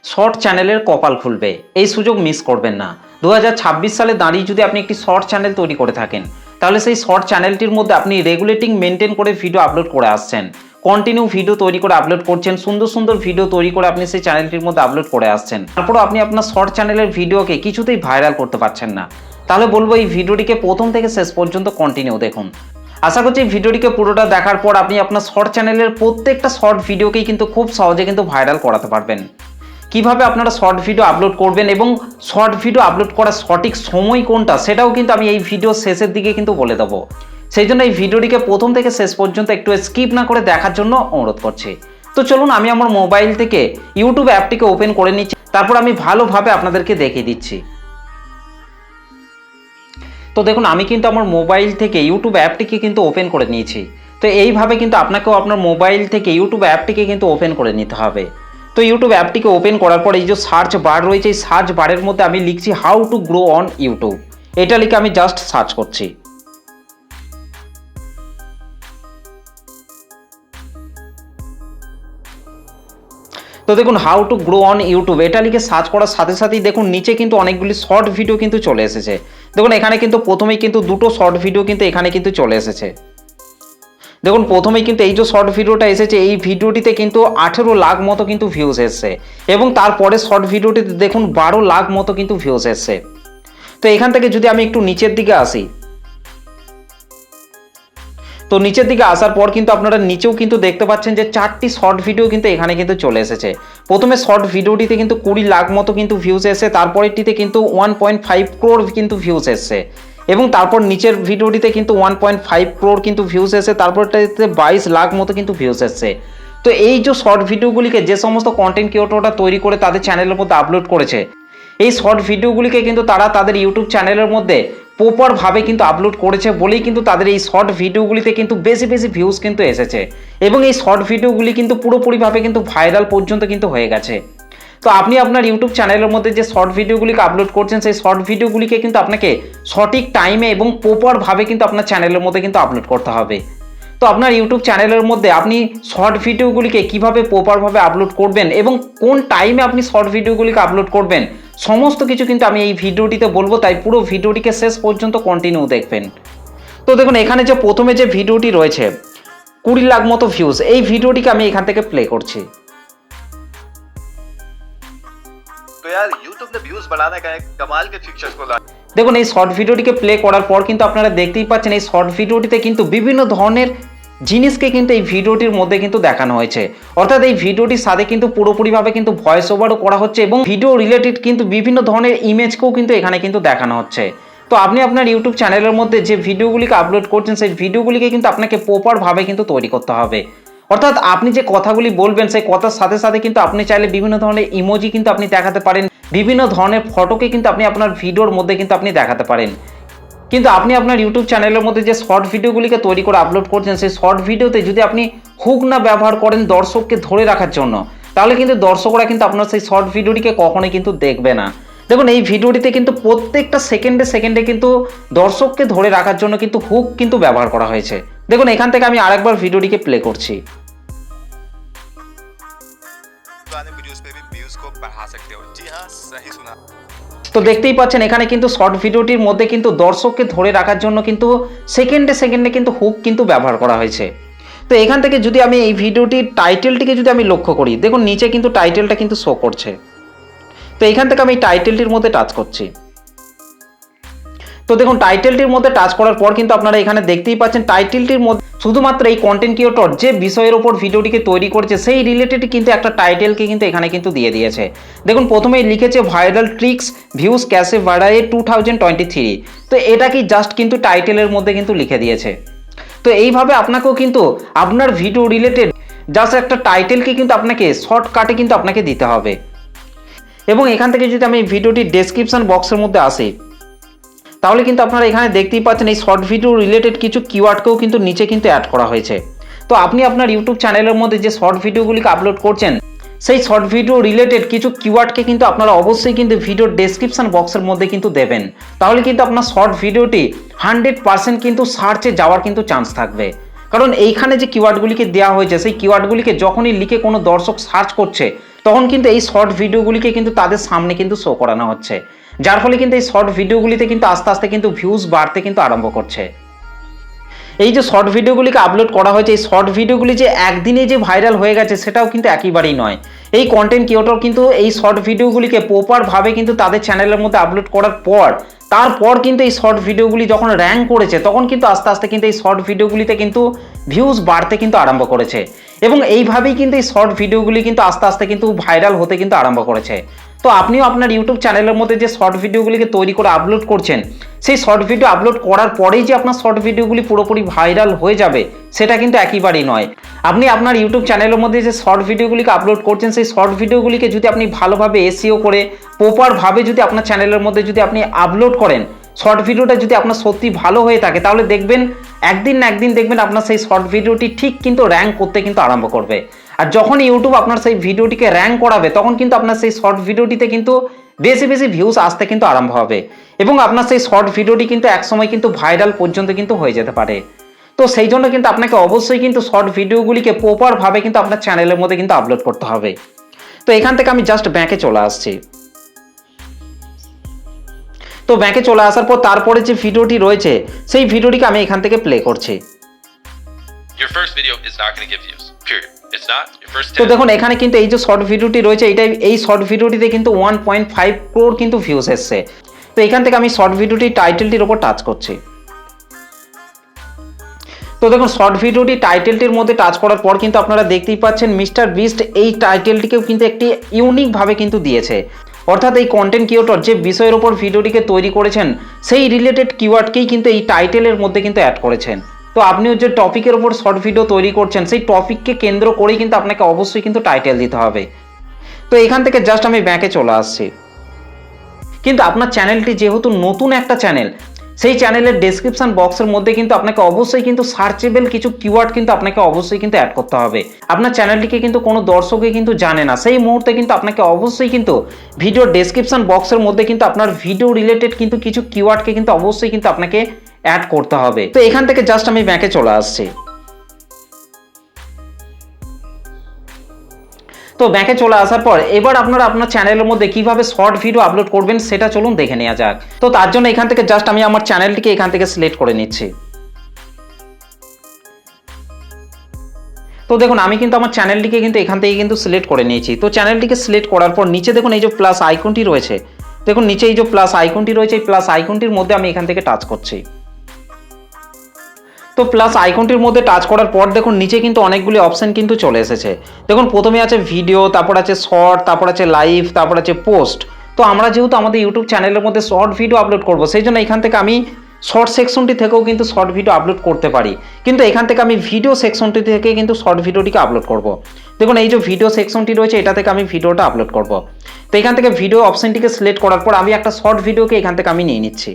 Short চ্যানেলের কপাল খুলবে। এই সুযোগ মিস করবেন না। 2026 সালে দাঁড়িয়ে যদি আপনি একটি শর্ট চ্যানেল তৈরি করে থাকেন, তাহলে সেই শর্ট চ্যানেলটির মধ্যে আপনি রেগুলেটিং মেনটেন করে ভিডিও আপলোড করে আসছেন, কন্টিনিউ ভিডিও তৈরি করে আপলোড করছেন, সুন্দর সুন্দর ভিডিও তৈরি করে আপনি সেই চ্যানেলটির মধ্যে আপলোড করে আসছেন, তারপরও আপনি আপনার শর্ট চ্যানেলের ভিডিওকে কিছুতেই ভাইরাল করতে পারছেন না, তাহলে বলবো এই ভিডিওটিকে প্রথম থেকে শেষ পর্যন্ত কন্টিনিউ দেখুন। আশা করছি এই ভিডিওটিকে পুরোটা দেখার পর আপনি আপনার শর্ট চ্যানেলের প্রত্যেকটা শর্ট ভিডিওকেই কিন্তু খুব সহজে কিন্তু ভাইরাল করাতে পারবেন। কিভাবে আপনারা শর্ট ভিডিও আপলোড করবেন এবং শর্ট ভিডিও আপলোড করার সঠিক সময় কোনটা, সেটাও কিন্তু আমি এই ভিডিও শেষের দিকে কিন্তু বলে দেবো। সেই জন্য এই ভিডিওটিকে প্রথম থেকে শেষ পর্যন্ত একটু স্কিপ না করে দেখার জন্য অনুরোধ করছি। তো চলুন আমি আমার মোবাইল থেকে ইউটিউব অ্যাপটিকে ওপেন করে নিচ্ছি, তারপর আমি ভালোভাবে আপনাদেরকে দেখিয়ে দিচ্ছি। তো দেখুন আমি কিন্তু আমার মোবাইল থেকে ইউটিউব অ্যাপটিকে কিন্তু ওপেন করে নিয়েছি। তো এইভাবে কিন্তু আপনাকেও আপনার মোবাইল থেকে ইউটিউব অ্যাপটিকে কিন্তু ওপেন করে নিতে হবে। তো ইউটিউব অ্যাপটিকে ওপেন করার পর এই যে সার্চ বার রয়েছে, এই সার্চ বারের মধ্যে আমি লিখছি how to grow on YouTube. এটা লিখে আমি জাস্ট সার্চ করছি। তো দেখুন how to grow on YouTube এটা লিখে সার্চ করার সাথে সাথেই দেখুন নিচে কিন্তু অনেকগুলি শর্ট ভিডিও কিন্তু চলে এসেছে। দেখুন এখানে কিন্তু প্রথমেই কিন্তু দুটো শর্ট ভিডিও কিন্তু এখানে কিন্তু চলে এসেছে। দেখুন প্রথমেই কিন্তু এই যে শর্ট ভিডিওটা এসেছে, এই ভিডিওটিতে কিন্তু 18 লাখ মতো কিন্তু ভিউজ এসছে এবং তারপরে শর্ট ভিডিওটিতে দেখুন 12 লাখ মতো কিন্তু ভিউজ এসছে। তো এখান থেকে যদি আমি একটু নিচের দিকে আসি, তো নিচের দিকে আসার পর কিন্তু আপনারা নিচেও কিন্তু দেখতে পাচ্ছেন যে 4টি শর্ট ভিডিও কিন্তু এখানে কিন্তু চলে এসেছে। প্রথমে শর্ট ভিডিওটিতে কিন্তু 20 লাখ মতো কিন্তু ভিউজ এসেছে, তারপরেরটিতে কিন্তু 1.5 ক্রোড় কিন্তু ভিউজ এসেছে এবং তারপর নিচের ভিডিওটিতে কিন্তু 1.5 ক্রোড় কিন্তু ভিউজ এসেছে, তারপরটাতে 22 লাখ মতো কিন্তু ভিউজ এসেছে। তো এই যে শর্ট ভিডিওগুলিকে যে সমস্ত কন্টেন্ট ক্রিয়েটররা তৈরি করে তাদের চ্যানেলের মধ্যে আপলোড করেছে, এই শর্ট ভিডিওগুলিকে কিন্তু তারা তাদের ইউটিউব চ্যানেলের মধ্যে প্রপারভাবে কিন্তু আপলোড করেছে বলেই কিন্তু তাদের এই শর্ট ভিডিওগুলিতে কিন্তু বেশি বেশি ভিউজ কিন্তু এসেছে এবং এই শর্ট ভিডিওগুলি কিন্তু পুরোপুরিভাবে কিন্তু ভাইরাল পর্যন্ত কিন্তু হয়ে গেছে। তো আপনি আপনার ইউটিউব চ্যানেলের মধ্যে যে শর্ট ভিডিওগুলিকে আপলোড করছেন, সেই শর্ট ভিডিওগুলিকে কিন্তু আপনাকে সঠিক টাইমে এবং প্রপারভাবে কিন্তু আপনার চ্যানেলের মধ্যে কিন্তু আপলোড করতে হবে। তো আপনার ইউটিউব চ্যানেলের মধ্যে আপনি শর্ট ভিডিওগুলিকে কিভাবে প্রপারভাবে আপলোড করবেন এবং কোন টাইমে আপনি শর্ট ভিডিওগুলিকে আপলোড করবেন, সমস্ত কিছু কিন্তু আমি এই ভিডিওটিতে বলবো, তাই পুরো ভিডিওটিকে শেষ পর্যন্ত কন্টিনিউ দেখবেন। তো দেখুন এখানে যে প্রথমে যে ভিডিওটি রয়েছে 20 লাখ মতো ভিউজ, এই ভিডিওটিকে আমি এখান থেকে প্লে করছি। तो यार YouTube ने व्यूज बढ़ाने का एक कमाल के फीचर्स को ला। দেখুন এই শর্ট ভিডিওটিকে প্লে করার পর কিন্তু আপনারা দেখতেই পাচ্ছেন এই শর্ট ভিডিওটিতে কিন্তু বিভিন্ন ধরনের জিনিসকে কিন্তু এই ভিডিওটির মধ্যে কিন্তু দেখানো হয়েছে, অর্থাৎ এই ভিডিওটির সাথে কিন্তু পুরোপুরিভাবে কিন্তু ভয়েস ওভারও করা হচ্ছে এবং ভিডিও রিলেটেড কিন্তু বিভিন্ন ধরনের ইমেজকেও কিন্তু এখানে কিন্তু দেখানো হচ্ছে। তো আপনি আপনার ইউটিউব চ্যানেলের মধ্যে যে ভিডিওগুলিকে আপলোড করছেন, সেই ভিডিওগুলিকে কিন্তু আপনাকে প্রপারভাবে কিন্তু তৈরি করতে হবে, অর্থাৎ আপনি যে কথাগুলি বলবেন সেই কথার সাথে সাথে কিন্তু আপনি চাইলে বিভিন্ন ধরনের ইমোজি কিন্তু আপনি দেখাতে পারেন, বিভিন্ন ধরনের ফটোকে কিন্তু আপনি আপনার ভিডিওর মধ্যে কিন্তু আপনি দেখাতে পারেন। কিন্তু আপনি আপনার ইউটিউব চ্যানেলের মধ্যে যে শর্ট ভিডিওগুলিকে তৈরি করে আপলোড করছেন, সেই শর্ট ভিডিওতে যদি আপনি হুক না ব্যবহার করেন দর্শককে ধরে রাখার জন্য, তাহলে কিন্তু দর্শকরা কিন্তু আপনার সেই শর্ট ভিডিওটিকে কখনোই কিন্তু দেখবে না। দেখুন এই ভিডিওটিতে কিন্তু প্রত্যেকটা সেকেন্ডে সেকেন্ডে কিন্তু দর্শককে ধরে রাখার জন্য কিন্তু হুক কিন্তু ব্যবহার করা হয়েছে। দেখুন এখান থেকে আমি আরেকবার ভিডিওটিকে প্লে করছি। पुराने वीडियोस पे भी व्यूज को बढ़ा सकते हो। जी हाँ, सही सुना। তো দেখতেই পাচ্ছেন এখানে কিন্তু শর্ট ভিডিওটির মধ্যে কিন্তু দর্শককে ধরে রাখার জন্য কিন্তু সেকেন্ডে সেকেন্ডে কিন্তু হুক কিন্তু ব্যবহার করা হয়েছে। তো এখান থেকে যদি আমি এই ভিডিওটির টাইটেলটিকে যদি আমি লক্ষ্য করি, দেখুন নিচে কিন্তু টাইটেলটা কিন্তু শো করছে। তো এখান থেকে আমি টাইটেলটির মধ্যে টাচ করছি। তো দেখুন টাইটেলটির মধ্যে টাচ করার পর কিন্তু আপনারা এখানে দেখতেই পাচ্ছেন টাইটেলটির মধ্যে শুধুমাত্র এই কন্টেন্ট ক্রিয়েটর যে বিষয়ের উপর ভিডিওটিকে তৈরি করেছে সেই রিলেটেড কিন্তু একটা টাইটেলকে কিন্তু এখানে কিন্তু দিয়ে দিয়েছে। দেখুন প্রথমেই লিখেছে ভাইরাল ট্রিক্স ভিউজ ক্যাসে বাড়ায় 2023। তো এটা কি জাস্ট কিন্তু টাইটেলের মধ্যে কিন্তু লিখে দিয়েছে। তো এইভাবে আপনাকেও কিন্তু আপনার ভিডিও রিলেটেড জাস্ট একটা টাইটেলকে কিন্তু আপনাকে শর্টকাটে কিন্তু আপনাকে দিতে হবে। এবং এখান থেকে যদি আমি ভিডিওটির ডেসক্রিপশন বক্সের মধ্যে আসি, তাহলে কিন্তু আপনারা এখানে দেখতেই পাচ্ছেন এই শর্ট ভিডিও রিলেটেড কিছু কিওয়ার্ডকেও কিন্তু নিচে কিন্তু অ্যাড করা হয়েছে। তো আপনি আপনার ইউটিউব চ্যানেলের মধ্যে যে শর্ট ভিডিওগুলিকে আপলোড করছেন, সেই শর্ট ভিডিও রিলেটেড কিছু কিওয়ার্ডকে কিন্তু আপনারা অবশ্যই কিন্তু ভিডিওর ডেসক্রিপশন বক্সের মধ্যে কিন্তু দেবেন, তাহলে কিন্তু আপনার শর্ট ভিডিওটি 100% কিন্তু সার্চে যাওয়ার কিন্তু চান্স থাকবে। কারণ এইখানে যে কিওয়ার্ডগুলিকে দেওয়া হয়েছে সেই কিওয়ার্ডগুলিকে যখনই লিখে কোনো দর্শক সার্চ করছে, তখন কিন্তু এই শর্ট ভিডিওগুলিকে কিন্তু তাদের সামনে কিন্তু শো করানো হচ্ছে, যার ফলে কিন্তু এই শর্ট ভিডিওগুলিতে কিন্তু আস্তে আস্তে কিন্তু ভিউজ বাড়তে কিন্তু আরম্ভ করছে। এই যে শর্ট ভিডিওগুলিকে আপলোড করা হয়েছে, এই শর্ট ভিডিওগুলি যে একদিনে যে ভাইরাল হয়ে গেছে সেটাও কিন্তু একেবারেই নয়। এই কন্টেন্ট ক্রিয়েটর কিন্তু এই শর্ট ভিডিওগুলিকে প্রপারভাবে কিন্তু তাদের চ্যানেলের মধ্যে আপলোড করার পর তারপর কিন্তু এই শর্ট ভিডিওগুলি যখন র্যাঙ্ক করেছে তখন কিন্তু আস্তে আস্তে কিন্তু এই শর্ট ভিডিওগুলিতে কিন্তু ভিউজ বাড়তে কিন্তু আরম্ভ করেছে, এবং এইভাবেই কিন্তু এই শর্ট ভিডিওগুলি কিন্তু আস্তে আস্তে কিন্তু ভাইরাল হতে কিন্তু আরম্ভ করেছে। তো আপনিও আপনার ইউটিউব চ্যানেলের মধ্যে যে শর্ট ভিডিওগুলিকে তৈরি করে আপলোড করছেন, সেই শর্ট ভিডিও আপলোড করার পরেই যে আপনার শর্ট ভিডিওগুলি পুরোপুরি ভাইরাল হয়ে যাবে সেটা কিন্তু একেবারেই নয়। আপনি আপনার ইউটিউব চ্যানেলের মধ্যে যে শর্ট ভিডিওগুলিকে আপলোড করছেন, সেই শর্ট ভিডিওগুলিকে যদি আপনি ভালোভাবে এসইও করে প্রপারভাবে যদি আপনার চ্যানেলের মধ্যে যদি আপনি আপলোড করেন, শর্ট ভিডিওটা যদি আপনার সত্যি ভালো হয়ে থাকে, তাহলে দেখবেন একদিন না একদিন দেখবেন আপনার সেই শর্ট ভিডিওটি ঠিক কিন্তু র্যাঙ্ক করতে কিন্তু আরম্ভ করবে। আর যখন ইউটিউব আপনার সেই ভিডিওটিকে র্যাঙ্ক করাবে তখন কিন্তু আপনার সেই শর্ট ভিডিওটিতে কিন্তু বেশি বেশি ভিউজ আসতে কিন্তু আরম্ভ হবে, এবং আপনার সেই শর্ট ভিডিওটি কিন্তু একসময় কিন্তু ভাইরাল পর্যন্ত কিন্তু হয়ে যেতে পারে। তো সেই জন্য কিন্তু আপনাকে অবশ্যই কিন্তু শর্ট ভিডিওগুলিকে প্রপারভাবে কিন্তু আপনার চ্যানেলের মধ্যে কিন্তু আপলোড করতে হবে। তো এখান থেকে আমি জাস্ট ব্যাকে চলে আসছি। তো ব্যাকে চলে আসার পর তারপরে যে ভিডিওটি রয়েছে সেই ভিডিওটিকে আমি এখান থেকে প্লে করছি। Your first video is not going to get views. Period. It's not. Your first তো 10 দেখুন এখানে কিন্তু এই যে শর্ট ভিডিওটি রয়েছে এই শর্ট ভিডিওটিতে কিন্তু 1.5 crore কিন্তু ভিউজ এসছে। তো এখান থেকে আমি শর্ট ভিডিওটির টাইটেলটির উপর টাচ করছি। তো দেখুন শর্ট ভিডিওটি টাইটেলটির মধ্যে টাচ করার পর কিন্তু আপনারা দেখতেই পাচ্ছেন মিস্টার বিস্ট এই টাইটেলটিকেও কিন্তু একটি ইউনিকভাবে কিন্তু দিয়েছে। অর্থাৎ এই কন্টেন্ট ক্রিয়েটর যে বিষয়ের উপর ভিডিওটিকে তৈরি করেছেন সেই রিলেটেড কিওয়ার্ডকেই কিন্তু এই টাইটেলের মধ্যে কিন্তু অ্যাড করেছেন। তো আপনিও যে টপিকের উপর শর্ট ভিডিও তৈরি করছেন সেই টপিককে কেন্দ্র করেই কিন্তু আপনাকে অবশ্যই কিন্তু টাইটেল দিতে হবে। তো এখান থেকে জাস্ট আমি ব্যাকে চলে আসছি। কিন্তু আপনার চ্যানেলটি যেহেতু নতুন একটা চ্যানেল, সেই চ্যানেলের ডেসক্রিপশন বক্সের মধ্যে কিন্তু আপনাকে অবশ্যই কিন্তু সার্চেবল কিছু কিওয়ার্ড কিন্তু আপনাকে অবশ্যই কিন্তু অ্যাড করতে হবে। আপনার চ্যানেলটিকে কিন্তু কোনো দর্শকই কিন্তু জানে না, সেই মুহূর্তে কিন্তু আপনাকে অবশ্যই কিন্তু ভিডিও ডেসক্রিপশন বক্সের মধ্যে কিন্তু আপনার ভিডিও রিলেটেড কিন্তু কিছু কিওয়ার্ডকে কিন্তু অবশ্যই কিন্তু আপনাকে অ্যাড করতে হবে। তো এখান থেকে জাস্ট আমি ব্যাকে চলে আসছি। তো ব্যাকে চলে আসার পর এবার আপনারা আপনার চ্যানেলের মধ্যে কিভাবে শর্ট ভিডিও আপলোড করবেন সেটা চলুন দেখে নেওয়া যাক। তো তার জন্য এখান থেকে জাস্ট আমি আমার চ্যানেলটিকে এখান থেকে সিলেক্ট করে নিচ্ছি। তো দেখুন আমি কিন্তু আমার চ্যানেলটিকে কিন্তু এখান থেকে কিন্তু সিলেক্ট করে নিয়েছি। তো চ্যানেলটিকে সিলেক্ট করার পর নিচে দেখুন এই যে প্লাস আইকনটি রয়েছে, দেখুন নিচে এই যে প্লাস আইকনটি রয়েছে, এই প্লাস আইকনটির মধ্যে আমি এখান থেকে টাচ করছি। তো প্লাস আইকনটির মধ্যে টাচ করার পর দেখুন নিচে কিন্তু অনেকগুলি অপশন কিন্তু চলে এসেছে। দেখুন প্রথমে আছে ভিডিও, তারপর আছে শর্ট, তারপর আছে লাইভ, তারপর আছে পোস্ট। তো আমরা যেহেতু আমাদের ইউটিউব চ্যানেলের মধ্যে শর্ট ভিডিও আপলোড করব, সেই জন্য এখান থেকে আমি শর্ট সেকশনটি থেকেও কিন্তু শর্ট ভিডিও আপলোড করতে পারি, কিন্তু এখান থেকে আমি ভিডিও সেকশনটি থেকে কিন্তু শর্ট ভিডিওটিকে আপলোড করব। দেখুন এই যে ভিডিও সেকশনটি রয়েছে এটা থেকে আমি ভিডিওটা আপলোড করব। তো এখান থেকে ভিডিও অপশনটিকে সিলেক্ট করার পর আমি একটা শর্ট ভিডিওকে এখান থেকে আমি নিয়ে নিচ্ছি।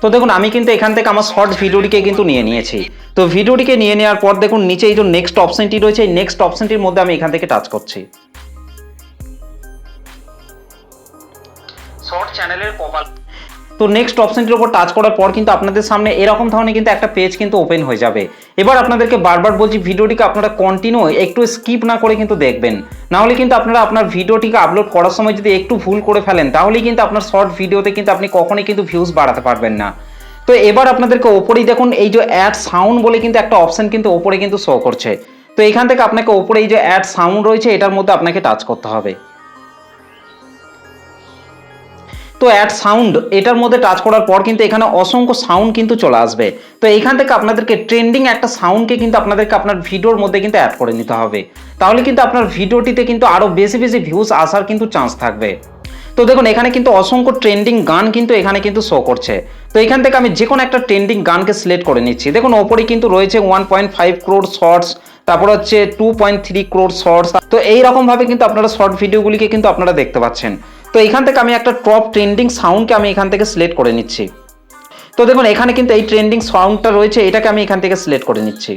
তো দেখুন আমি কিন্তু এখান থেকে আমার শর্ট ভিডিওটিকে কিন্তু নিয়ে নিয়েছি। তো ভিডিওটিকে নিয়ে নেওয়ার পর দেখুন নিচে এই যে নেক্সট অপশনটি রয়েছে, এই নেক্সট অপশনটির মধ্যে আমি এখান থেকে টাচ করছি। শর্ট চ্যানেলের প্রোফাইল। তো নেক্সট অপশনটির উপর টাচ করার পর কিন্তু আপনাদের সামনে এরকম ধরনের কিন্তু একটা পেজ কিন্তু ওপেন হয়ে যাবে। এবার আপনাদেরকে বারবার বলছি ভিডিওটিকে আপনারা কন্টিনিউ একটু স্কিপ না করে কিন্তু দেখবেন, না হলে কিন্তু আপনারা আপনার ভিডিওটিকে আপলোড করার সময় যদি একটু ভুল করে ফেলেন তাহলেই কিন্তু আপনার শর্ট ভিডিওতে কিন্তু আপনি কখনোই কিন্তু ভিউজ বাড়াতে পারবেন না। তো এবার আপনাদেরকে ওপরেই দেখুন এই যে অ্যাড সাউন্ড বলে কিন্তু একটা অপশন কিন্তু ওপরে কিন্তু শো করছে। তো এখান থেকে আপনাকে ওপরে এই যে অ্যাড সাউন্ড রয়েছে এটার মধ্যে আপনাকে টাচ করতে হবে। তো অ্যাড সাউন্ড এটার মধ্যে টাচ করার পর কিন্তু এখানে অসংখ্য সাউন্ড কিন্তু চলে আসবে। তো এইখান থেকে আপনাদেরকে ট্রেন্ডিং একটা সাউন্ডকে কিন্তু আপনাদেরকে আপনার ভিডিওর মধ্যে কিন্তু অ্যাড করে নিতে হবে, তাহলে কিন্তু আপনার ভিডিওটিতে কিন্তু আরও বেশি বেশি ভিউজ আসার কিন্তু চান্স থাকবে। তো দেখুন এখানে কিন্তু অসংখ্য ট্রেন্ডিং গান কিন্তু এখানে কিন্তু শো করছে। তো এখান থেকে আমি যে কোনো একটা ট্রেন্ডিং গানকে সিলেক্ট করে নিচ্ছি। দেখুন ওপরে কিন্তু রয়েছে 1.5 crore শর্টস, তারপর হচ্ছে 2.3 crore শর্টস। তো এইরকমভাবে কিন্তু আপনারা শর্ট ভিডিওগুলিকে কিন্তু আপনারা দেখতে পাচ্ছেন। তো এখান থেকে আমি একটা টপ ট্রেন্ডিং সাউন্ডকে আমি এখান থেকে সিলেক্ট করে নিচ্ছি। তো দেখুন এখানে কিন্তু এই ট্রেন্ডিং সাউন্ডটা রয়েছে, এটাকে আমি এখান থেকে সিলেক্ট করে নিচ্ছি।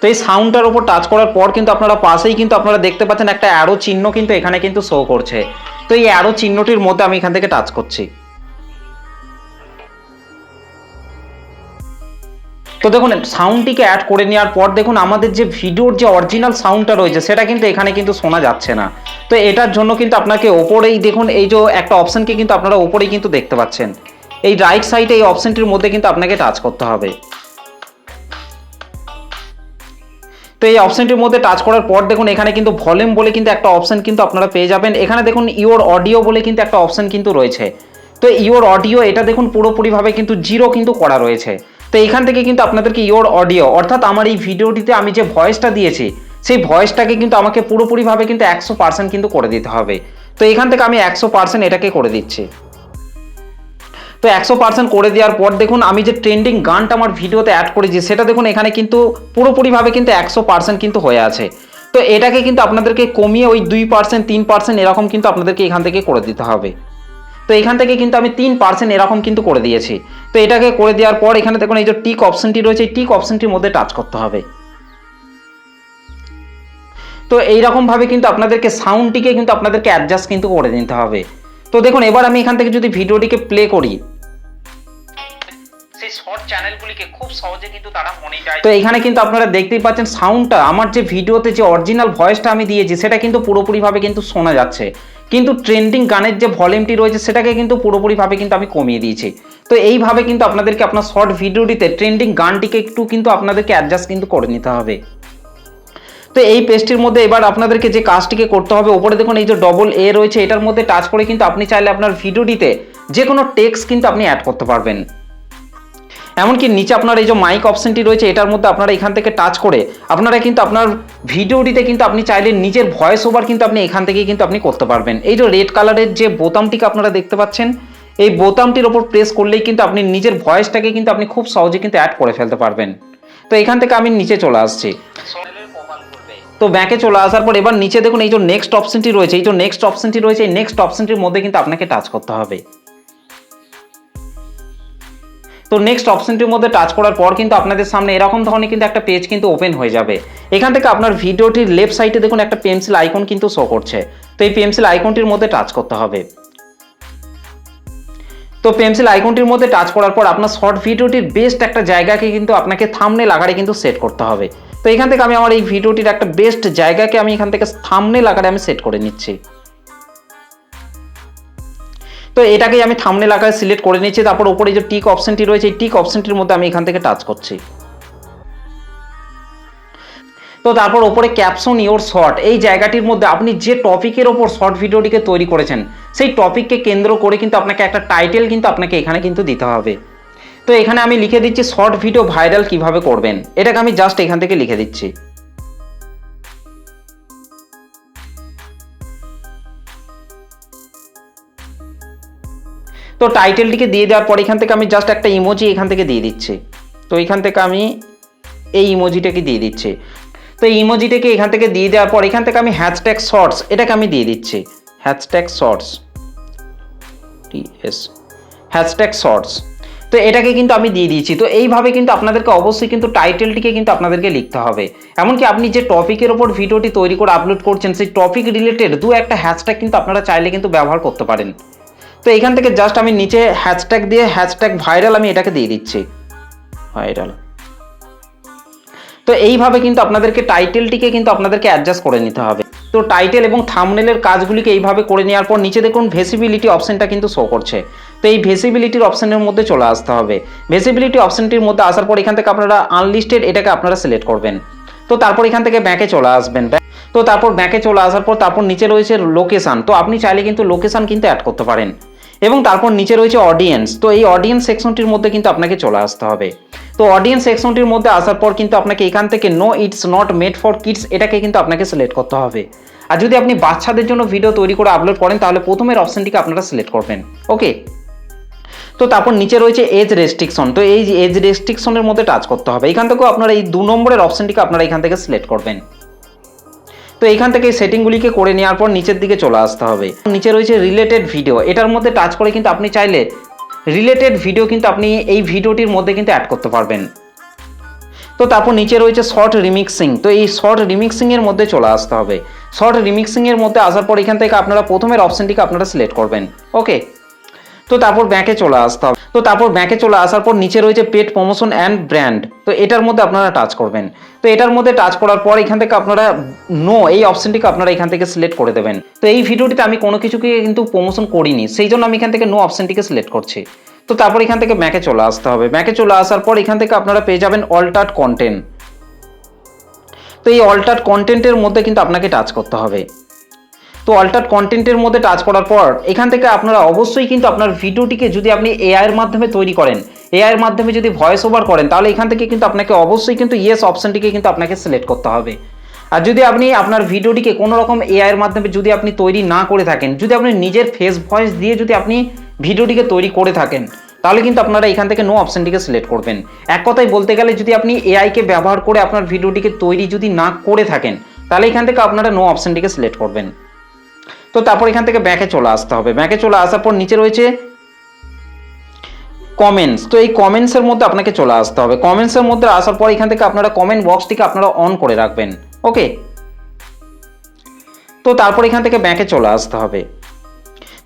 তো এই সাউন্ডটার উপর টাচ করার পর কিন্তু আপনারা পাশেই কিন্তু আপনারা দেখতে পাচ্ছেন একটা অ্যারো চিহ্ন কিন্তু এখানে কিন্তু শো করছে। তো এই অ্যারো চিহ্নটির মধ্যে আমি এখান থেকে টাচ করছি। তো দেখুন সাউন্ডটিকে অ্যাড করে নেওয়ার পর দেখুন আমাদের যে ভিডিওর যে অরিজিনাল সাউন্ডটা রয়েছে সেটা কিন্তু এখানে কিন্তু শোনা যাচ্ছে না। তো এটার জন্য কিন্তু আপনাকে ওপরেই দেখুন এই যে একটা অপশনকে কিন্তু আপনারা ওপরেই কিন্তু দেখতে পাচ্ছেন, এই রাইট সাইডে এই অপশনটির মধ্যে কিন্তু আপনাকে টাচ করতে হবে। তো এই অপশনটির মধ্যে টাচ করার পর দেখুন এখানে কিন্তু ভলিউম বলে কিন্তু একটা অপশন কিন্তু আপনারা পেয়ে যাবেন। এখানে দেখুন ইওর অডিও বলে কিন্তু একটা অপশন কিন্তু রয়েছে। তো ইওর অডিও এটা দেখুন পুরোপুরিভাবে কিন্তু জিরো কিন্তু করা রয়েছে। তো এখান থেকে কিন্তু আপনাদেরকে ইওর অডিও অর্থাৎ আমার এই ভিডিওটিতে আমি যে ভয়েসটা দিয়েছি সেই ভয়েসটাকে কিন্তু আমাকে পুরোপুরিভাবে কিন্তু 100% কিন্তু করে দিতে হবে। তো এখান থেকে আমি 100% এটাকে করে দিচ্ছি। তো 100% করে দেওয়ার পর দেখুন আমি যে ট্রেন্ডিং গানটা আমার ভিডিওতে অ্যাড করেছি সেটা দেখুন এখানে কিন্তু পুরোপুরিভাবে কিন্তু 100% কিন্তু হয়ে আছে। তো এটাকে কিন্তু আপনাদেরকে কমিয়ে ওই 2% 3% এরকম কিন্তু আপনাদেরকে এখান থেকে করে দিতে হবে। তো এখান থেকে কিন্তু আমি 3% এরকম কিন্তু করে দিয়েছি। তো এটাকে করে দেওয়ার পর এখানে দেখুন এই যে টিক অপশনটি রয়েছে এই টিক অপশনটির মধ্যে টাচ করতে হবে। তো এইরকমভাবে কিন্তু আপনাদেরকে সাউন্ডটিকে কিন্তু আপনাদেরকে অ্যাডজাস্ট কিন্তু করে নিতে হবে। তো দেখুন এবার আমি এখান থেকে যদি ভিডিওটিকে প্লে করি সেই শর্ট চ্যানেলগুলিকে খুব সহজে কিন্তু তারা মনিটাইজ। তো এখানে কিন্তু আপনারা দেখতেই পাচ্ছেন সাউন্ডটা আমার যে ভিডিওতে যে অরিজিনাল ভয়েসটা আমি দিয়েছি সেটা কিন্তু পুরোপুরিভাবে কিন্তু শোনা যাচ্ছে, কিন্তু ট্রেন্ডিং গানের যে ভলিউমটি রয়েছে সেটাকে কিন্তু পুরোপুরিভাবে কিন্তু আমি কমিয়ে দিয়েছি। তো এইভাবে কিন্তু আপনাদেরকে আপনার শর্ট ভিডিওটিতে ট্রেন্ডিং গানটিকে একটু কিন্তু আপনাদেরকে অ্যাডজাস্ট কিন্তু করে নিতে হবে। তো এই পেজটির মধ্যে এবার আপনাদেরকে যে কাজটিকে করতে হবে ওপরে দেখুন এই যে ডবল এ রয়েছে এটার মধ্যে টাচ করে কিন্তু আপনি চাইলে আপনার ভিডিওটিতে যে কোনো টেক্সট কিন্তু আপনি অ্যাড করতে পারবেন। এমনকি নিচে আপনার এই যে মাইক অপশনটি রয়েছে এটার মধ্যে আপনারা এখান থেকে টাচ করে আপনারা কিন্তু আপনার ভিডিওটিতে কিন্তু আপনি চাইলে নিজের ভয়েস ওভার কিন্তু আপনি এখান থেকেই কিন্তু আপনি করতে পারবেন। এই যে রেড কালারের যে বোতামটিকে আপনারা দেখতে পাচ্ছেন এই বোতামটির ওপর প্রেস করলেই কিন্তু আপনি নিজের ভয়েসটাকে কিন্তু আপনি খুব সহজে কিন্তু অ্যাড করে ফেলতে পারবেন। তো এখান থেকে আমি নিচে চলে আসছি। তো ব্যাকে চলে আসার পর এবার নিচে দেখুন এই যে নেক্সট অপশনটি রয়েছে এই যে নেক্সট অপশনটি রয়েছে এই নেক্সট অপশনটির মধ্যে কিন্তু আপনাকে টাচ করতে হবে। তো নেক্সট অপশনটির মধ্যে টাচ করার পর কিন্তু আপনাদের সামনে এরকম ধরনের কিন্তু একটা পেজ কিন্তু ওপেন হয়ে যাবে। এখান থেকে আপনার ভিডিওটির লেফট সাইডে দেখুন একটা পেন্সিল আইকন কিন্তু শো করছে। তো এই পেন্সিল আইকনটির মধ্যে টাচ করতে হবে। তো পেন্সিল আইকনটির মধ্যে টাচ করার পর আপনার শর্ট ভিডিওটির বেস্ট একটা জায়গাকে কিন্তু আপনাকে থাম্বনেল আকারে কিন্তু সেট করতে হবে। তো এখান থেকে আমি আমার এই ভিডিওটির একটা বেস্ট জায়গাকে আমি এখান থেকে থাম্বনেল আকারে আমি সেট করে নিচ্ছি। তো এটাকে আমি থাম্বনেল আকারে সিলেক্ট করে নিচ্ছি। তারপর উপরে যে টিক অপশনটি রয়েছে এই টিক অপশনটির মধ্যে আমি এখান থেকে টাচ করছি। তো তারপর উপরে ক্যাপশন ইওর শর্ট এই জায়গাটির মধ্যে আপনি যে টপিকের ওপর শর্ট ভিডিওটিকে তৈরি করেছেন সেই টপিককে কেন্দ্র করে কিন্তু আপনাকে একটা টাইটেল কিন্তু আপনাকে এখানে কিন্তু দিতে হবে। তো এখানে আমি লিখে দিচ্ছি শর্ট ভিডিও ভাইরাল কিভাবে করবেন, এটাকে আমি জাস্ট এখান থেকে লিখে দিচ্ছি। তো টাইটেলটিকে দিয়ে দেওয়ার পর এখান থেকে আমি জাস্ট একটা ইমোজি এখান থেকে দিয়ে দিচ্ছি। তো এখান থেকে আমি এই ইমোজিটাকে দিয়ে দিচ্ছি। তো এই ইমোজিটাকে এখান থেকে দিয়ে দেওয়ার পর এখান থেকে আমি হ্যাশট্যাগ শর্টস এটাকে আমি দিয়ে দিচ্ছি। হ্যাশট্যাগ শর্টস হ্যাশট্যাগ শর্টস তো এটাকে কিন্তু আমি দিয়ে দিয়েছি। তো এইভাবে কিন্তু আপনাদেরকে অবশ্যই কিন্তু টাইটেলটিকে কিন্তু আপনাদেরকে লিখতে হবে। এমনকি আপনি যে টপিকের ওপর ভিডিওটি তৈরি করে আপলোড করছেন সেই টপিক রিলেটেড দু একটা হ্যাশট্যাগ কিন্তু আপনারা চাইলে কিন্তু ব্যবহার করতে পারেন। তো এখান থেকে জাস্ট আমি নিচে হ্যাশট্যাগ দিয়ে হ্যাশট্যাগ ভাইরাল আমি এটাকে দিয়ে দিচ্ছি ভাইরাল। তো এইভাবে কিন্তু আপনাদেরকে টাইটেলটিকে কিন্তু আপনাদেরকে অ্যাডজাস্ট করে নিতে হবে। তো টাইটেল এবং থাম্বনেলের কাজগুলিকে এইভাবে করে নেওয়ার পর নিচে দেখুন ভিজিবিলিটি অপশনটা কিন্তু শো করছে। তো এই ভিজিবিলিটির অপশনের মধ্যে চলে আসতে হবে। ভিজিবিলিটি অপশনটির মধ্যে আসার পর এখান থেকে আপনারা আনলিস্টেড এটাকে আপনারা সিলেক্ট করবেন। তো তারপর এখান থেকে ব্যাকে চলে আসবেন। তো তারপর ব্যাকে চলে আসার পর তারপর নিচে রয়েছে লোকেশান। তো আপনি চাইলে কিন্তু লোকেশান কিন্তু অ্যাড করতে পারেন। এবং তারপর নিচে রয়েছে অডিয়েন্স। তো এই অডিয়েন্স সেকশনটির মধ্যে কিন্তু আপনাকে চলে আসতে হবে। তো অডিয়েন্স সেকশনটির মধ্যে আসার পর কিন্তু আপনাকে এখান থেকে no it's not made for kids এটাকে কিন্তু আপনাকে সিলেক্ট করতে হবে। আর যদি আপনি বাচ্চাদের জন্য ভিডিও তৈরি করে আপলোড করেন তাহলে প্রথমের অপশনটিকে আপনারা সিলেক্ট করবেন। ওকে, তো তারপর নিচে রয়েছে এজ রেস্ট্রিকশন। তো এই এজ রেস্ট্রিকশনের মধ্যে টাচ করতে হবে। এখান থেকেও আপনারা এই 2 নম্বরের অপশনটিকে আপনারা এখান থেকে সিলেক্ট করবেন। তো এখান থেকে সেটিংগুলিকে করে নেওয়ার পর নিচের দিকে চলে আসতে হবে। নিচে রয়েছে রিলেটেড ভিডিও এটার মধ্যে টাচ করে কিন্তু আপনি চাইলে রিলেটেড ভিডিও কিন্তু আপনি এই ভিডিওটির মধ্যে কিন্তু অ্যাড করতে পারবেন। তো তারপর নিচে রয়েছে শর্ট রিমিক্সিং। তো এই শর্ট রিমিক্সিং এর মধ্যে চলে আসতে হবে। শর্ট রিমিক্সিং এর মধ্যে আসার পর এখান থেকে আপনারা প্রথমের অপশনটিকে আপনারা সিলেক্ট করবেন। ওকে, তো তারপর ব্যাকে চলে আসতে হবে। তো তারপর ব্যাকে চলে আসার পর নিচে রয়েছে পেড প্রমোশন অ্যান্ড ব্র্যান্ড, তো এটার মধ্যে আপনারা টাচ করবেন। তো এটার মধ্যে টাচ করার পর এখান থেকে আপনারা নো এই অপশনটিকে আপনারা এখান থেকে সিলেক্ট করে দেবেন। তো এই ভিডিওটিতে আমি কোনো কিছুকে কিন্তু প্রমোশন করিনি, সেই জন্য আমি এখান থেকে নো অপশনটিকে সিলেক্ট করছি। তো তারপর এখান থেকে ব্যাকে চলে আসতে হবে। ব্যাকে চলে আসার পর এখান থেকে আপনারা পেয়ে যাবেন অল্টার্ড কন্টেন্ট। তো এই অল্টার্ড কন্টেন্টের মধ্যে কিন্তু আপনাকে টাচ করতে হবে। তো অল্টার্ড কন্টেন্টের মধ্যে টাচ করার পর এখান থেকে আপনারা অবশ্যই কিন্তু আপনার ভিডিওটিকে যদি আপনি এআই এর মাধ্যমে তৈরি করেন, এআই এর মাধ্যমে যদি ভয়েস ওভার করেন, তাহলে এখান থেকে কিন্তু আপনাকে অবশ্যই কিন্তু ইয়েস অপশনটিকে কিন্তু আপনাকে সিলেক্ট করতে হবে। আর যদি আপনি আপনার ভিডিওটিকে কোনো রকম এআই এর মাধ্যমে যদি আপনি তৈরি না করে থাকেন, যদি আপনি নিজের ফেস ভয়েস দিয়ে যদি আপনি ভিডিওটিকে তৈরি করে থাকেন, তাহলে কিন্তু আপনারা এখান থেকে নো অপশনটিকে সিলেক্ট করবেন। এক কথায় বলতে গেলে যদি আপনি এআইকে ব্যবহার করে আপনার ভিডিওটিকে তৈরি যদি না করে থাকেন, তাহলে এখান থেকে আপনারা নো অপশনটিকে সিলেক্ট করবেন। তো তারপর এখান থেকে ব্যাকে চলে আসতে হবে। ব্যাকে চলে আসার পর নিচে রয়েছে কমেন্টস, তো এই কমেন্টসের মধ্যে আপনাকে চলে আসতে হবে। কমেন্টসের মধ্যে আসার পর এখান থেকে আপনারা কমেন্ট বক্সটিকে আপনারা অন করে রাখবেন। ওকে, তো তারপর এখান থেকে ব্যাকে চলে আসতে হবে।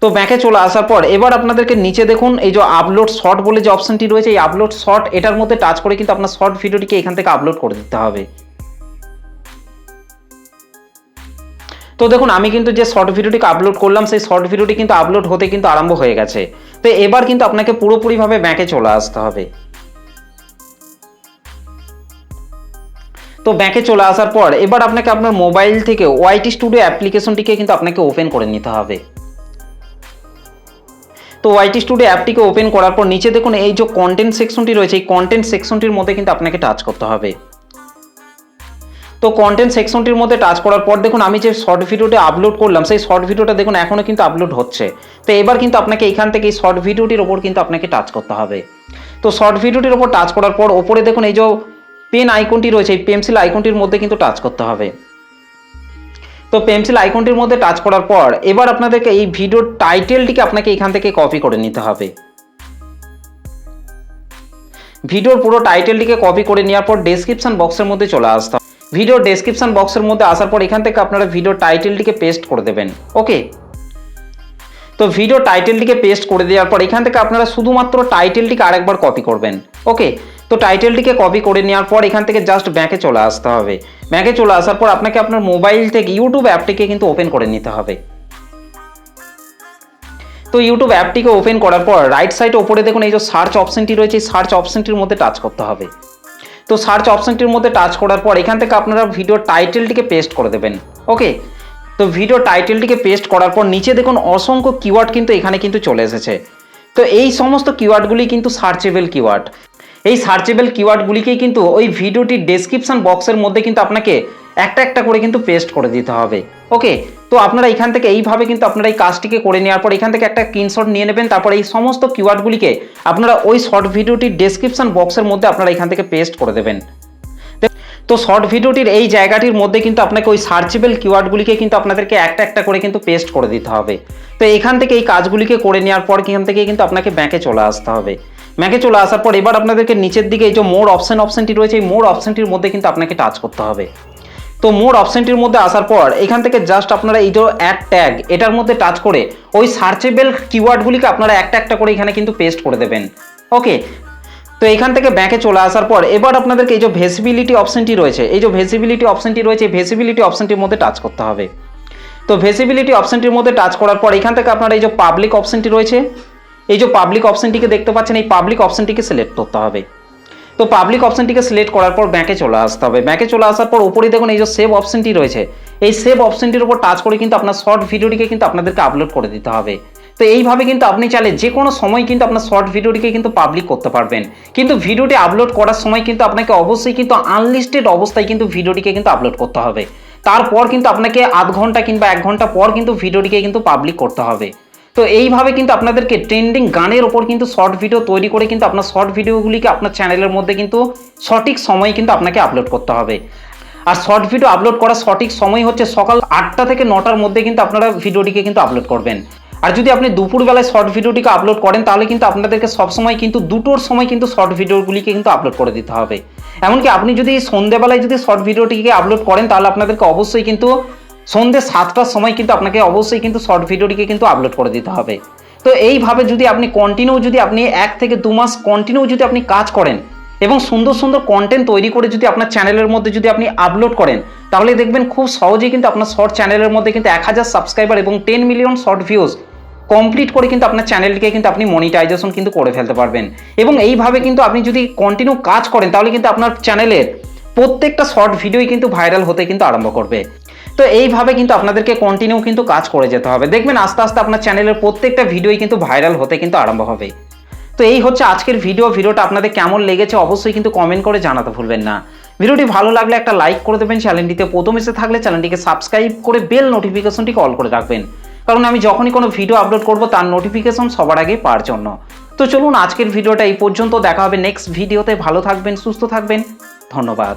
তো ব্যাকে চলে আসার পর এবার আপনাদেরকে নিচে দেখুন এই যে আপলোড শর্ট বলে যে অপশনটি রয়েছে, এই আপলোড শর্ট এটার মধ্যে টাচ করে কিন্তু আপনার শর্ট ভিডিওটিকে এখান থেকে আপলোড করে দিতে হবে। তো দেখুন আমি কিন্তু যে শর্ট ভিডিওটিকে আপলোড করলাম, সেই শর্ট ভিডিওটি কিন্তু আপলোড হতে কিন্তু আরম্ভ হয়ে গেছে। তো এবার কিন্তু আপনাকে পুরোপুরিভাবে ব্যাকে চলে আসতে হবে। তো ব্যাকে চলে আসার পর এবার আপনাকে আপনার মোবাইল থেকে ওয়াইটি স্টুডিও অ্যাপ্লিকেশনটিকে কিন্তু আপনাকে ওপেন করে নিতে হবে। তো ওয়াইটি স্টুডিও অ্যাপটিকে ওপেন করার পর নিচে দেখুন এই যে কন্টেন্ট সেকশনটি রয়েছে, এই কন্টেন্ট সেকশনটির মধ্যে কিন্তু আপনাকে টাচ করতে হবে। তো কন্টেন্ট সেকশনটির মধ্যে টাচ করার পর দেখুন আমি যে শর্ট ভিডিওটি আপলোড করলাম, সেই শর্ট ভিডিওটা দেখুন এখনও কিন্তু আপলোড হচ্ছে। তো এবার কিন্তু আপনাকে এখান থেকে এই শর্ট ভিডিওটির ওপর কিন্তু আপনাকে টাচ করতে হবে। তো শর্ট ভিডিওটির ওপর টাচ করার পর ওপরে দেখুন এই যে পেন আইকনটি রয়েছে, এই পেন্সিল আইকনটির মধ্যে কিন্তু টাচ করতে হবে। তো পেন্সিল আইকনটির মধ্যে টাচ করার পর এবার আপনাদেরকে এই ভিডিওর টাইটেলটিকে আপনাকে এখান থেকে কপি করে নিতে হবে। ভিডিওর পুরো টাইটেলটিকে কপি করে নেওয়ার পর ডেসক্রিপশন বক্সের মধ্যে চলে আসতে হবে। ভিডিও ডেসক্রিপশন বক্সের মধ্যে আসার পর এখান থেকে আপনারা ভিডিও টাইটেলটিকে পেস্ট করে দেবেন। ওকে, তো ভিডিও টাইটেলটিকে পেস্ট করে দেওয়ার পর এখান থেকে আপনারা শুধুমাত্র টাইটেলটিকে আরেকবার কপি করবেন। ওকে, তো টাইটেলটিকে কপি করে নেওয়ার পর এখান থেকে জাস্ট ব্যাকে চলে আসতে হবে। ব্যাকে চলে আসার পর আপনাকে আপনার মোবাইল থেকে ইউটিউব অ্যাপটিকে কিন্তু ওপেন করে নিতে হবে। তো ইউটিউব অ্যাপটিকে ওপেন করার পর রাইট সাইডে ওপরে দেখুন এই যে সার্চ অপশনটি রয়েছে, এই সার্চ অপশনটির মধ্যে টাচ করতে হবে। তো সার্চ অপশনটির মধ্যে টাচ করার পর এখান থেকে আপনারা ভিডিও টাইটেলটিকে পেস্ট করে দেবেন। ওকে, তো ভিডিও টাইটেলটিকে পেস্ট করার পর নিচে দেখুন অসংখ্য কিওয়ার্ড কিন্তু এখানে কিন্তু চলে এসেছে। তো এই সমস্ত কিওয়ার্ডগুলি কিন্তু সার্চেবল কিওয়ার্ড। এই সার্চেবল কিওয়ার্ডগুলিকেই কিন্তু ওই ভিডিওটির ডেসক্রিপশন বক্সের মধ্যে কিন্তু আপনাকে একটা একটা করে কিন্তু পেস্ট করে দিতে হবে। ওকে, তো আপনারা এখান থেকে এইভাবে কিন্তু আপনারা এই কাজটিকে করে নেওয়ার পর এখান থেকে একটা স্ক্রিনশট নিয়ে নেবেন। তারপর এই সমস্ত কিওয়ার্ডগুলিকে আপনারা ওই শর্ট ভিডিওটির ডেসক্রিপশন বক্সের মধ্যে আপনারা এখান থেকে পেস্ট করে দেবেন। তো শর্ট ভিডিওটির এই জায়গাটির মধ্যে কিন্তু আপনাকে ওই সার্চেবল কিওয়ার্ডগুলিকে কিন্তু আপনাদেরকে একটা একটা করে কিন্তু পেস্ট করে দিতে হবে। তো এখান থেকে এই কাজগুলিকে করে নেওয়ার পর এখান থেকে কিন্তু আপনাকে ব্যাকে চলে আসতে হবে। ব্যাকে চলে আসার পর এবার আপনাদেরকে নিচের দিকে এই যে মোর অপশনটি রয়েছে, এই মোর অপশনটির মধ্যে কিন্তু আপনাকে টাচ করতে হবে। তো মোর অপশনটির মধ্যে আসার পর এখান থেকে জাস্ট আপনারা এই যে অ্যাড ট্যাগ এটার মধ্যে টাচ করে ওই সার্চেবল কিওয়ার্ডগুলিকে আপনারা একটা একটা করে এখানে কিন্তু পেস্ট করে দেবেন। ওকে, তো এখান থেকে ব্যাকে চলে আসার পর এবার আপনাদেরকে এই যে ভিজিবিলিটি অপশনটি রয়েছে, এই যে ভিজিবিলিটি অপশনটি রয়েছে, ভিজিবিলিটি অপশনটির মধ্যে টাচ করতে হবে। তো ভিজিবিলিটি অপশনটির মধ্যে টাচ করার পর এখান থেকে আপনারা এই যে পাবলিক অপশনটি রয়েছে, এই যে পাবলিক অপশনটিকে দেখতে পাচ্ছেন, এই পাবলিক অপশনটিকে সিলেক্ট করতে হবে। তো পাবলিক অপশনটিকে সিলেক্ট করার পর ব্যাকে চলে আসতে হবে। ব্যাকে চলে আসার পর উপরে দেখুন এই যে সেভ অপশনটি রয়েছে, এই সেভ অপশনটির উপর টাচ করে কিন্তু আপনার শর্ট ভিডিওটিকে কিন্তু আপনাদেরকে আপলোড করে দিতে হবে। তো এইভাবে কিন্তু আপনি চাইলে যে কোনো সময় কিন্তু আপনার শর্ট ভিডিওটিকে কিন্তু পাবলিক করতে পারবেন। কিন্তু ভিডিওটি আপলোড করার সময় কিন্তু আপনাকে অবশ্যই কিন্তু আনলিস্টেড অবস্থায় কিন্তু ভিডিওটিকে কিন্তু আপলোড করতে হবে। তারপর কিন্তু আপনাকে আধ ঘন্টা কিংবা 1 ঘন্টা পর কিন্তু ভিডিওটিকে কিন্তু পাবলিক করতে হবে। তো এইভাবে কিন্তু আপনাদেরকে ট্রেন্ডিং গানের ওপর কিন্তু শর্ট ভিডিও তৈরি করে কিন্তু আপনার শর্ট ভিডিওগুলিকে আপনার চ্যানেলের মধ্যে কিন্তু সঠিক সময়ে কিন্তু আপনাকে আপলোড করতে হবে। আর শর্ট ভিডিও আপলোড করার সঠিক সময় হচ্ছে সকাল 8টা থেকে 9টার মধ্যে কিন্তু আপনারা ভিডিওটিকে কিন্তু আপলোড করবেন। আর যদি আপনি দুপুরবেলায় শর্ট ভিডিওটিকে আপলোড করেন তাহলে কিন্তু আপনাদেরকে সবসময় কিন্তু 2টোর সময় কিন্তু শর্ট ভিডিওগুলিকে কিন্তু আপলোড করে দিতে হবে। এমনকি আপনি যদি সন্ধ্যেবেলায় যদি শর্ট ভিডিওটিকে আপলোড করেন তাহলে আপনাদেরকে অবশ্যই কিন্তু সন্ধ্যে 7টার সময় কিন্তু আপনাকে অবশ্যই কিন্তু শর্ট ভিডিওটিকে কিন্তু আপলোড করে দিতে হবে। তো এইভাবে যদি আপনি কন্টিনিউ যদি আপনি 1 থেকে 2 মাস কন্টিনিউ যদি আপনি কাজ করেন এবং সুন্দর সুন্দর কন্টেন্ট তৈরি করে যদি আপনার চ্যানেলের মধ্যে যদি আপনি আপলোড করেন, তাহলে দেখবেন খুব সহজেই কিন্তু আপনার শর্ট চ্যানেলের মধ্যে কিন্তু 1000 সাবস্ক্রাইবার এবং 10 মিলিয়ন শর্ট ভিউজ কমপ্লিট করে কিন্তু আপনার চ্যানেলটিকে কিন্তু আপনি মনিটাইজেশন কিন্তু করে ফেলতে পারবেন। এবং এইভাবে কিন্তু আপনি যদি কন্টিনিউ কাজ করেন তাহলে কিন্তু আপনার চ্যানেলের প্রত্যেকটা শর্ট ভিডিওই কিন্তু ভাইরাল হতে কিন্তু আরম্ভ করবে। তো এইভাবে কিন্তু আপনাদেরকে কন্টিনিউ কিন্তু কাজ করে যেতে হবে, দেখবেন আস্তে আস্তে আপনার চ্যানেলের প্রত্যেকটা ভিডিওই কিন্তু ভাইরাল হতে কিন্তু আরম্ভ হবে। তো এই হচ্ছে আজকের ভিডিওটা আপনাদের কেমন লেগেছে অবশ্যই কিন্তু কমেন্ট করে জানাতে ভুলবেন না। ভিডিওটি ভালো লাগলে একটা লাইক করে দেবেন, চ্যানেলটিতে প্রথম এসে থাকলে চ্যানেলটিকে সাবস্ক্রাইব করে বেল নোটিফিকেশনটিকে অল করে রাখবেন, কারণ আমি যখনই কোনো ভিডিও আপলোড করব তার নোটিফিকেশন সবার আগে পাওয়ার জন্য। তো চলুন আজকের ভিডিওটা এই পর্যন্ত, দেখা হবে নেক্সট ভিডিওতে। ভালো থাকবেন, সুস্থ থাকবেন, ধন্যবাদ।